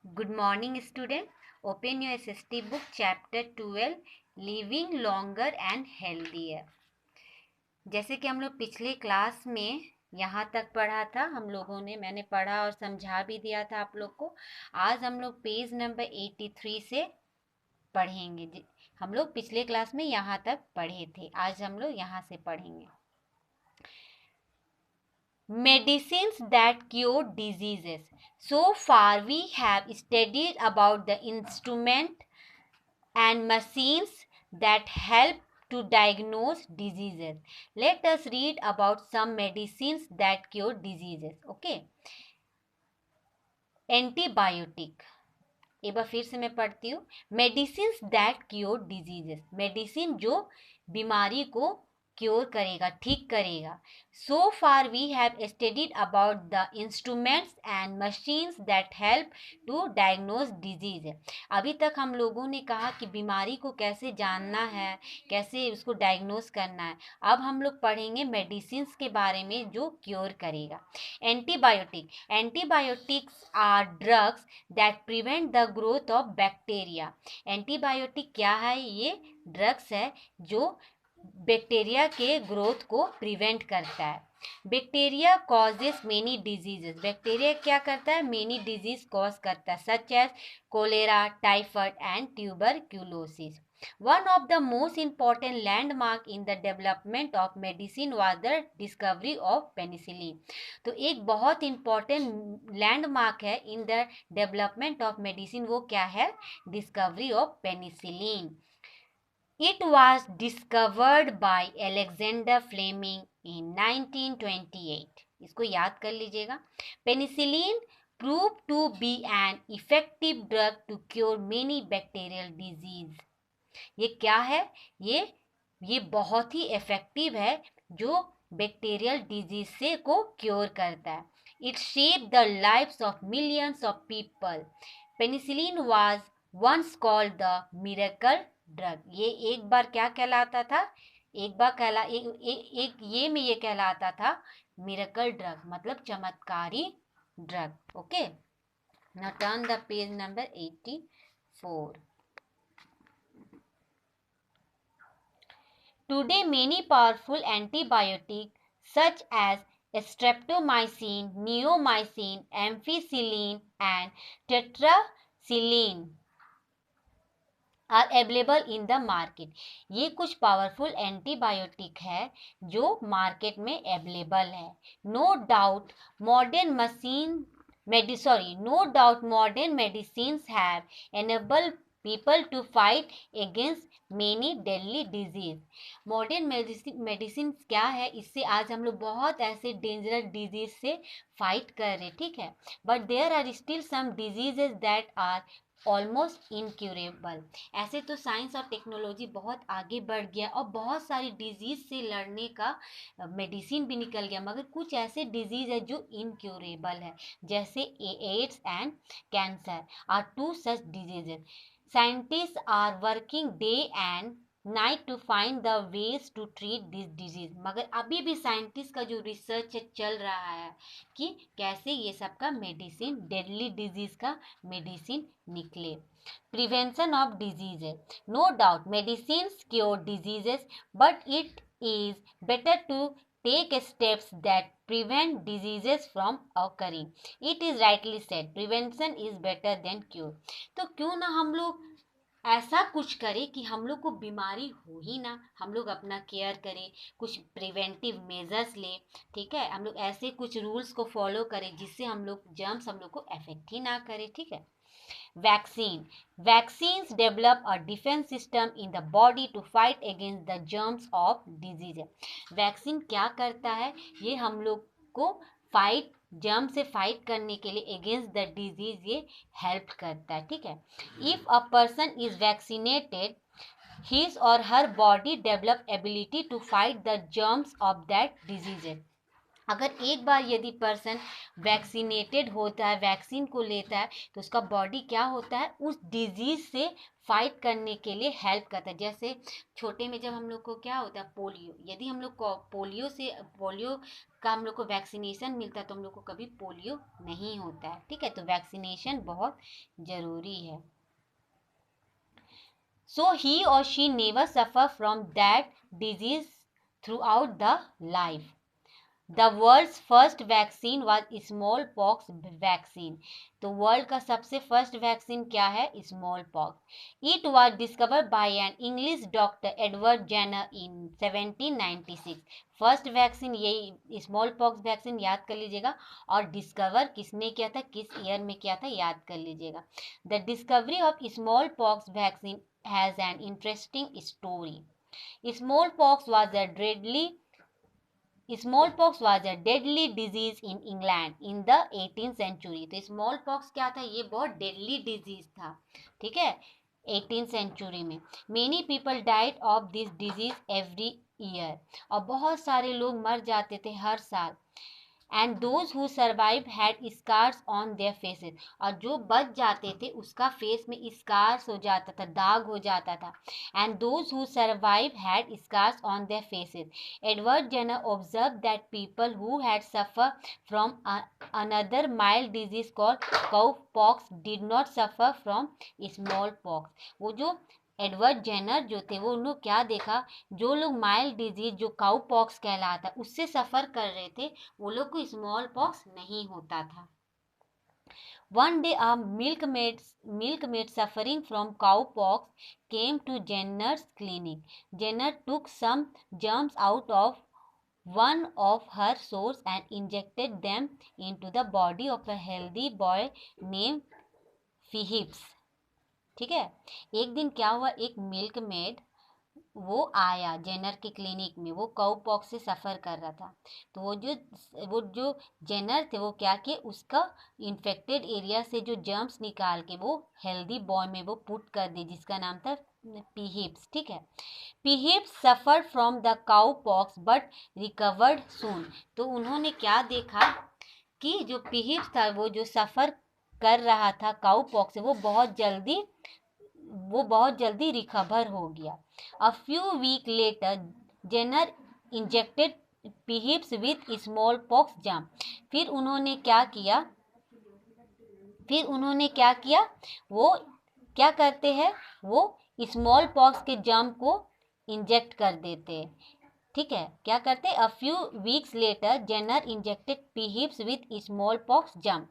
Good morning, student. Open your SST book, chapter 12, Living Longer and Healthier. जैसे कि हम लोग पिछले क्लास में यहाँ तक पढ़ा था, हम लोगों ने मैंने पढ़ा और समझा भी दिया था आप लोग को। आज हम लोग पेज नंबर 83 से पढ़ेंगे। हम लोग पिछले क्लास में यहाँ तक पढ़े थे, आज हम लोग यहाँ से पढ़ेंगे। Medicines that cure diseases. So far we have studied about the instrument and machines that help to diagnose diseases. Let us read about some medicines that cure diseases. Okay. Antibiotic. एक बार फिर से मैं पढ़ती हूँ। Medicine that cure diseases, medicine जो बीमारी को cure करेगा, ठीक करेगा। So far we have studied about the instruments and machines that help to diagnose disease. अभी तक हम लोगों ने कहा कि बीमारी को कैसे जानना है, कैसे उसको डायग्नोज करना है। अब हम लोग पढ़ेंगे मेडिसिन्स के बारे में जो क्योर करेगा। Antibiotic, antibiotics are drugs that prevent the growth of bacteria. Antibiotic क्या है? ये ड्रग्स है जो बैक्टीरिया के ग्रोथ को प्रिवेंट करता है। Bacteria causes many diseases, bacteria क्या करता है? मेनी डिजीज कॉज करता है, such as cholera, typhoid and tuberculosis. One of the most important landmark in the development of medicine was the discovery of penicillin. तो एक बहुत important landmark है in the development of medicine, वो क्या है? Discovery of penicillin. It was discovered by Alexander Fleming in 1928. इसको याद कर लीजिएगा। Penicillin proved to be an effective drug to cure many bacterial disease. ये क्या है? ये बहुत ही इफेक्टिव है जो बैक्टीरियल डिजीज से को क्योर करता है। It shape the lives of millions of people. Penicillin was once called the miracle drug. ये एक बार क्या कहलाता था? ये कहलाता था मिरेकल ड्रग, मतलब चमत्कारी drug. Okay, now turn the page number 84. Today, many powerful antibiotics such as streptomycin, neomycin, ampicillin, and tetracycline are available in the market. ये कुछ पावरफुल एंटीबायोटिक है जो मार्केट में अवेलेबल है। No doubt modern medicines have enabled people to fight against many deadly disease. Modern medicine क्या है? इससे आज हम लोग बहुत ऐसे डेंजरस डिजीज से फाइट कर रहे, ठीक है। But there are still some diseases that are almost incurable. ऐसे तो साइंस और टेक्नोलॉजी बहुत आगे बढ़ गया और बहुत सारी डिजीज से लड़ने का मेडिसिन भी निकल गया, मगर कुछ ऐसे डिजीज है जो इनक्यूरेबल है, जैसे AIDS and cancer are two such diseases. Scientists are working day and night to find the ways to treat this disease. मगर अभी भी साइंटिस्ट का जो रिसर्च चल रहा है कि कैसे ये सब का मेडिसिन, डेडली डिजीज का मेडिसिन निकले। Prevention of diseases, no doubt medicines cure diseases, but it is better to take steps that prevent diseases from occurring. It is rightly said, prevention is better than cure. तो क्यों ना हम लोग ऐसा कुछ करें कि हम लोग को बीमारी हो ही ना, हम लोग अपना केयर करें, कुछ प्रिवेंटिव मेजर्स ले, ठीक है। हम लोग ऐसे कुछ रूल्स को फॉलो करें जिससे हम लोग जर्म्स हम लोग को अफेक्ट ही ना करे, ठीक है। Vaccine. Vaccines develop a defense system in the body to fight against the germs of disease. Vaccine क्या करता है? ये हम लोग को जर्म से फाइट करने के लिए अगेंस्ट द डिजीज ये हेल्प करता है, ठीक है। If a person is vaccinated, his or her body develop ability to fight the germs of that disease. अगर एक बार यदि पर्सन वैक्सीनेटेड होता है, वैक्सीन को लेता है, तो उसका बॉडी क्या होता है, उस डिजीज से फाइट करने के लिए हेल्प करता है। जैसे छोटे में जब हम लोग को क्या होता है, पोलियो, यदि हम लोग को पोलियो का हम लोग को वैक्सीनेशन मिलता है तो हम लोग को कभी पोलियो नहीं होता है। ठीक है, तो वैक्सीनेशन बहुत जरूरी है। So he or she never suffer from that disease throughout the life. The world's first vaccine was smallpox vaccine. तो वर्ल्ड का सबसे फर्स्ट वैक्सीन क्या है, smallpox. It was discovered by an English doctor Edward Jenner in 1796। First vaccine यही smallpox vaccine, याद कर लीजिएगा। और डिस्कवर किसने किया था, किस ईयर में किया था, याद कर लीजिएगा। The discovery of small pox vaccine has an interesting story. Smallpox was a deadly Smallpox was a deadly disease in England in the 18th century। तो smallpox क्या था, ये बहुत deadly disease था। ठीक है, 18th century में many people died of this disease every year। और बहुत सारे लोग मर जाते थे हर साल। And those who survive had scars on their faces. और जो बच जाते थे उसका फेस में स्कार्स हो जाता था, दाग हो जाता था। And those who survive had scars on their faces. Edward Jenner observe that people who had suffer from another mild disease called cowpox did not suffer from smallpox. वो जो Edward Jenner जो थे, वो उन्होंने क्या देखा, जो लोग माइल्ड डिजीज जो काउ पॉक्स कहलाता उससे सफ़र कर रहे थे, वो लोग को स्मॉल पॉक्स नहीं होता था। One day a milkmaid suffering from cowpox came to Jenner's clinic. Jenner took some germs out of one of her sores and injected them into the body of a healthy boy named Phoebus। ठीक है, एक दिन क्या हुआ, एक milk made वो आया Jenner के क्लिनिक में, वो काउ पॉक्स से सफ़र कर रहा था। तो वो जो जेनर थे, वो क्या किए, उसका इन्फेक्टेड एरिया से जो जर्म्स निकाल के वो हेल्दी बॉय में वो पुट कर दी, जिसका नाम था पीहिप्स। ठीक है, Phipps suffer from the cowpox but recovered soon. तो उन्होंने क्या देखा कि जो पीहिप्स था, वो जो सफ़र कर रहा था काउ पॉक्स से, वो बहुत जल्दी रिकवर हो गया। A few week later Jenner injected Phipps with smallpox germ. फिर उन्होंने क्या किया, वो क्या करते हैं, वो स्मॉल पॉक्स के जम को इंजेक्ट कर देते। ठीक है, क्या करते, a few weeks later Jenner injected Phipps with smallpox germ.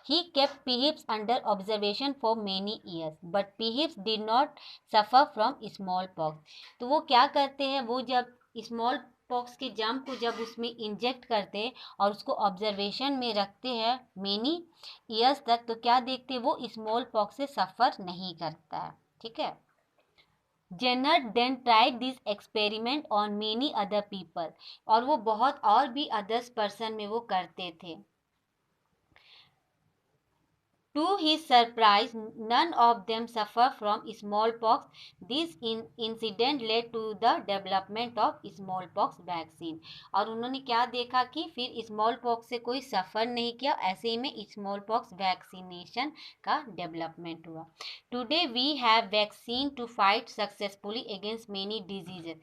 He kept Phipps under observation for many years but Phipps did not suffer from smallpox. तो वो क्या करते हैं, वो जब स्मॉल पॉक्स के जम को जब उसमें इंजेक्ट करते हैं और उसको ऑब्जर्वेशन में रखते हैं मेनी ईयर्स तक, तो क्या देखते हैं, वो स्मॉल पॉक्स से सफ़र नहीं करता है। ठीक है, Jenner then tried this experiment on many other people. और वो बहुत और भी अदर्स पर्सन में वो करते थे। To his surprise, none of them suffer from smallpox। This incident led to the development of smallpox vaccine। और उन्होंने क्या देखा कि फिर स्मॉलपॉक्स से कोई सफ़र नहीं किया, ऐसे ही में स्मॉलपॉक्स वैक्सीनेशन का डेवलपमेंट हुआ। Today we have vaccine to fight successfully against many diseases.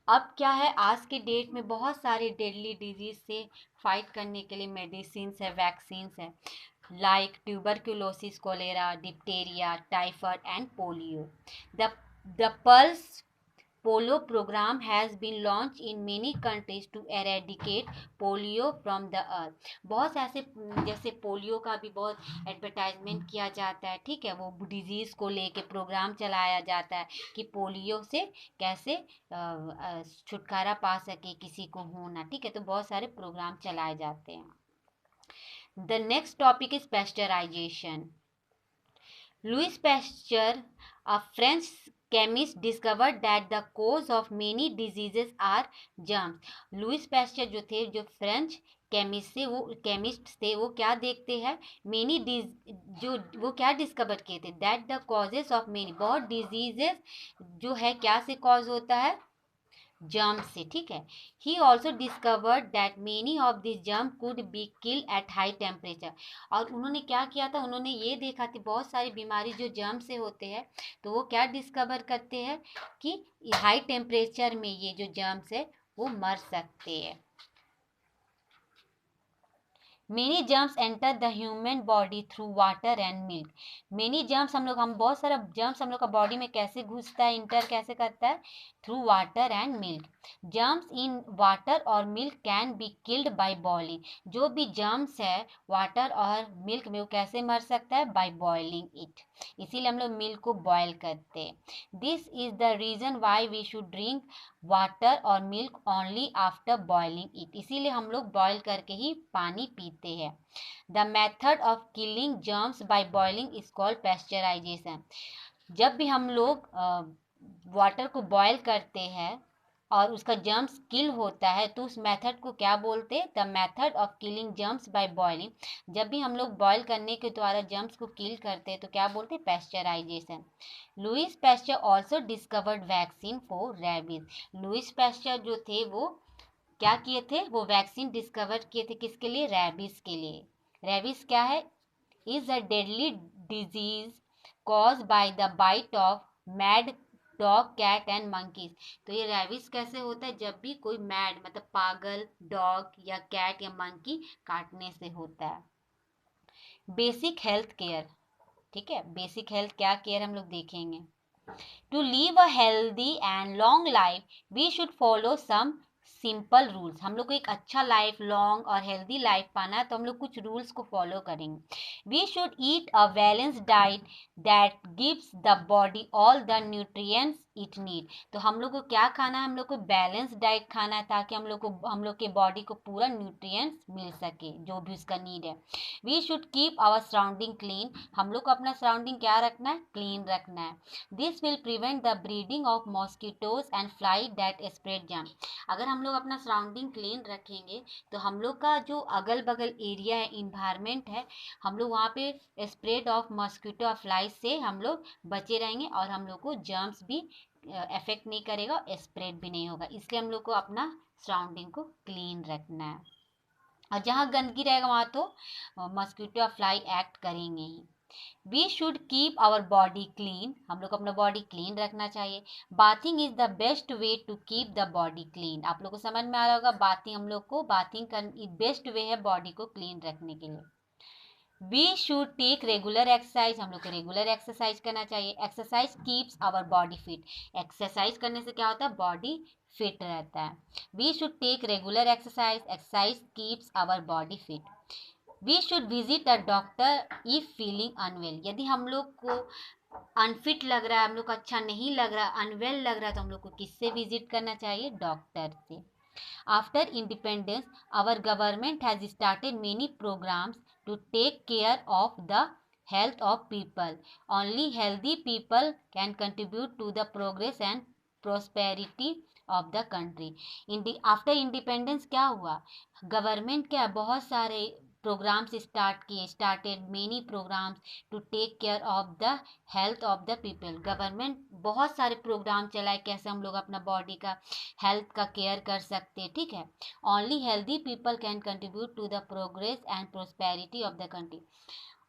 अब क्या है, आज के डेट में बहुत सारे डेडली डिजीज से फाइट करने के लिए मेडिसिन है, वैक्सीन है, like tuberculosis, cholera, diphtheria, typhoid and polio। The Pulse Polio program has been launched in many countries to eradicate polio from the earth। बहुत ऐसे जैसे पोलियो का भी बहुत एडवर्टाइजमेंट किया जाता है। ठीक है, वो डिजीज़ को लेके प्रोग्राम चलाया जाता है कि पोलियो से कैसे छुटकारा पा सके किसी को होना। ठीक है, तो बहुत सारे प्रोग्राम चलाए जाते हैं। The next topic is pasteurization। Louis Pasteur, a French chemist, discovered that the cause of many diseases are germs। Louis Pasteur जो थे, जो फ्रेंच केमिस्ट थे, वो क्या देखते हैं, मेनी जो वो क्या डिस्कवर किए थे, that the causes of many, बहुत डिजीजेस जो है क्या से कॉज होता है, जर्म से, ठीक है। He also discovered that many of this germ could be kill at high temperature. और उन्होंने क्या किया था, उन्होंने ये देखा थी बहुत सारी बीमारी जो जर्म से होते हैं, तो वो क्या डिस्कवर करते हैं कि हाई टेम्परेचर में ये जो जर्म्स है वो मर सकते हैं। Many germs enter the human body through water and milk. Many germs हम बहुत सारा जर्म्स हम लोग का बॉडी में कैसे घुसता है, इंटर कैसे करता है, through water and milk. Germs in water और milk can be killed by boiling. जो भी जर्म्स है वाटर और मिल्क में, वो कैसे मर सकता है, बाय बॉइलिंग इट। इसीलिए हम लोग मिल्क को बॉयल करते हैं। This is the reason why we should drink water और milk only after boiling it. इसीलिए हम लोग बॉयल करके ही पानी पीते हैं। The method of killing germs by boiling is called pasteurisation. जब भी हम लोग वाटर को बॉयल करते हैं और उसका जर्म्स किल होता है, तो उस मेथड को क्या बोलते हैं, the method of killing germs by boiling. जब भी हम लोग बॉयल करने के द्वारा जर्म्स को किल करते हैं तो क्या बोलते हैं, pasteurisation. Louis Pasteur also discovered vaccine for rabies. Louis Pasteur जो थे वो क्या किए थे, वो वैक्सीन डिस्कवर किए थे, किसके लिए, रेबीज के लिए। रेबीज क्या है, is a deadly disease cause by the bite of mad dog, cat and monkeys. तो ये रेबीज कैसे होता है, जब भी कोई मैड मतलब पागल डॉग या कैट या मंकी काटने से होता है। बेसिक हेल्थ केयर, ठीक है, बेसिक हेल्थ क्या केयर हम लोग देखेंगे। To live a healthy and long life we should follow some simple rules. हम लोग को एक अच्छा लाइफ, लॉन्ग और हेल्दी लाइफ पाना है तो हम लोग कुछ रूल्स को फॉलो करेंगे। We should eat a balanced diet that gives the body all the nutrients it need. तो हम लोग को क्या खाना है, हम लोग को बैलेंस डाइट खाना है ताकि हम लोग के बॉडी को पूरा न्यूट्रिएंट्स मिल सके जो भी उसका नीड है। We should keep our surrounding clean. हम लोग को अपना सराउंडिंग क्या रखना है, क्लीन रखना है। This will prevent the breeding of mosquitoes and fly that spread germ. अगर हम लोग अपना सराउंडिंग क्लीन रखेंगे तो हम लोग का जो अगल बगल एरिया है, इन्वायरमेंट है, हम लोग वहाँ पे स्प्रेड ऑफ मॉस्किटो और फ्लाई से हम लोग बचे रहेंगे और हम लोग को जर्म्स भी अफेक्ट नहीं करेगा और स्प्रेड भी नहीं होगा। इसलिए हम लोग को अपना सराउंडिंग को क्लीन रखना है। और जहाँ गंदगी रहेगा वहाँ तो मॉस्किटो और फ्लाई एक्ट करेंगे ही। We should keep our body clean. हम लोग को अपना बॉडी क्लीन रखना चाहिए। Bathing is the best way to keep the body clean. आप लोग को समझ में आ रहा होगा, बाथिंग हम लोग को बाथिंग का बेस्ट वे है बॉडी को क्लीन रखने के लिए। We should take regular exercise. हम लोग को रेगुलर एक्सरसाइज करना चाहिए। Exercise keeps our body fit. Exercise करने से क्या होता है, बॉडी फिट रहता है। We should take regular exercise. Exercise keeps our body fit. We should visit a doctor if feeling unwell. यदि हम लोग को अनफिट लग रहा है, हम लोग को अच्छा नहीं लग रहा, अनवेल लग रहा है, तो हम लोग को किससे विजिट करना चाहिए, डॉक्टर से। After independence, our government has started many programs to take care of the health of people. Only healthy people can contribute to the progress and prosperity of the country. After independence क्या हुआ, government क्या बहुत सारे programmes start किए, started many programmes to take care of the health of the people. Government बहुत सारे programme चलाए कैसे हम लोग अपना बॉडी का हेल्थ का केयर कर सकते हैं, ठीक है। Only healthy people can contribute to the progress and prosperity of the country.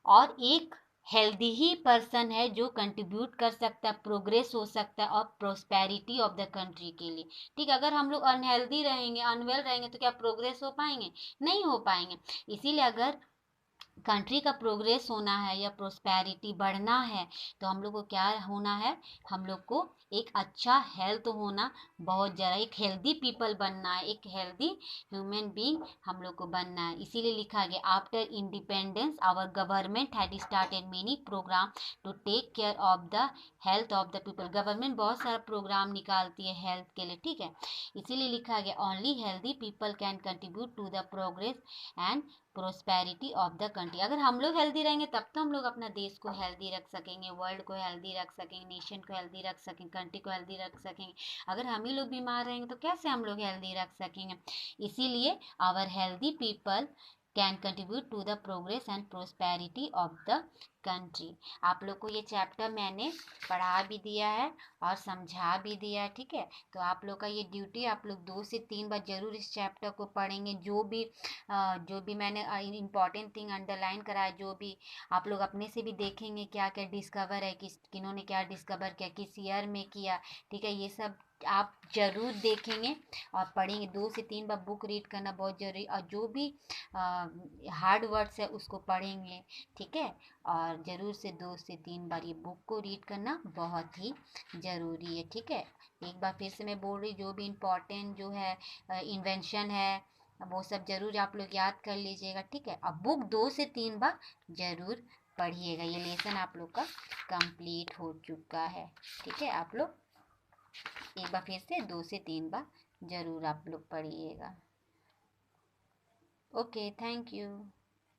और एक हेल्दी ही पर्सन है जो कंट्रीब्यूट कर सकता है, प्रोग्रेस हो सकता है और प्रोस्पेरिटी ऑफ द कंट्री के लिए, ठीक है। अगर हम लोग अनहेल्दी रहेंगे, अनवेल रहेंगे तो क्या प्रोग्रेस हो पाएंगे, नहीं हो पाएंगे। इसीलिए अगर कंट्री का प्रोग्रेस होना है या प्रोस्पेरिटी बढ़ना है तो हम लोग को क्या होना है, हम लोग को एक अच्छा हेल्थ होना बहुत ज़्यादा, एक हेल्दी पीपल बनना है, एक हेल्दी ह्यूमन बीइंग हम लोग को बनना है। इसीलिए लिखा गया after independence our government had started many programme to take care of the health of the people. Government बहुत सारा प्रोग्राम निकालती है हेल्थ के लिए, ठीक है। इसीलिए लिखा गया only healthy people can contribute to the progress and prosperity of the country. अगर हम लोग हेल्दी रहेंगे तब तो हम लोग अपना देश को हेल्दी रख सकेंगे, वर्ल्ड को हेल्दी रख सकेंगे, नेशन को हेल्दी रख सकेंगे, कंट्री को हेल्दी रख सकेंगे। अगर हम ही लोग बीमार रहेंगे तो कैसे हम लोग हेल्दी रख सकेंगे। इसीलिए our healthy people can contribute to the progress and prosperity of the country. आप लोग को ये चैप्टर मैंने पढ़ा भी दिया है और समझा भी दिया है, ठीक है। तो आप लोग का ये ड्यूटी, आप लोग 2 से 3 बार जरूर इस चैप्टर को पढ़ेंगे। जो भी मैंने इम्पॉर्टेंट थिंग अंडरलाइन करा है, जो भी आप लोग अपने से भी देखेंगे क्या क्या डिस्कवर है, किन्होंने क्या डिस्कवर किया, किस ईयर में किया, ठीक है। ये सब आप जरूर देखेंगे और पढ़ेंगे। 2 से 3 बार बुक रीड करना बहुत जरूरी, और जो भी हार्ड वर्ड्स है उसको पढ़ेंगे, ठीक है। और ज़रूर से 2 से 3 बार ये बुक को रीड करना बहुत ही ज़रूरी है, ठीक है। एक बार फिर से मैं बोल रही, जो भी इम्पोर्टेंट जो है इन्वेंशन है वो सब ज़रूर आप लोग याद कर लीजिएगा, ठीक है। अब बुक 2 से 3 बार ज़रूर पढ़िएगा। ये लेसन आप लोग का कंप्लीट हो चुका है, ठीक है। आप लोग एक बार फिर से 2 से 3 बार ज़रूर आप लोग पढ़िएगा। Okay, thank you.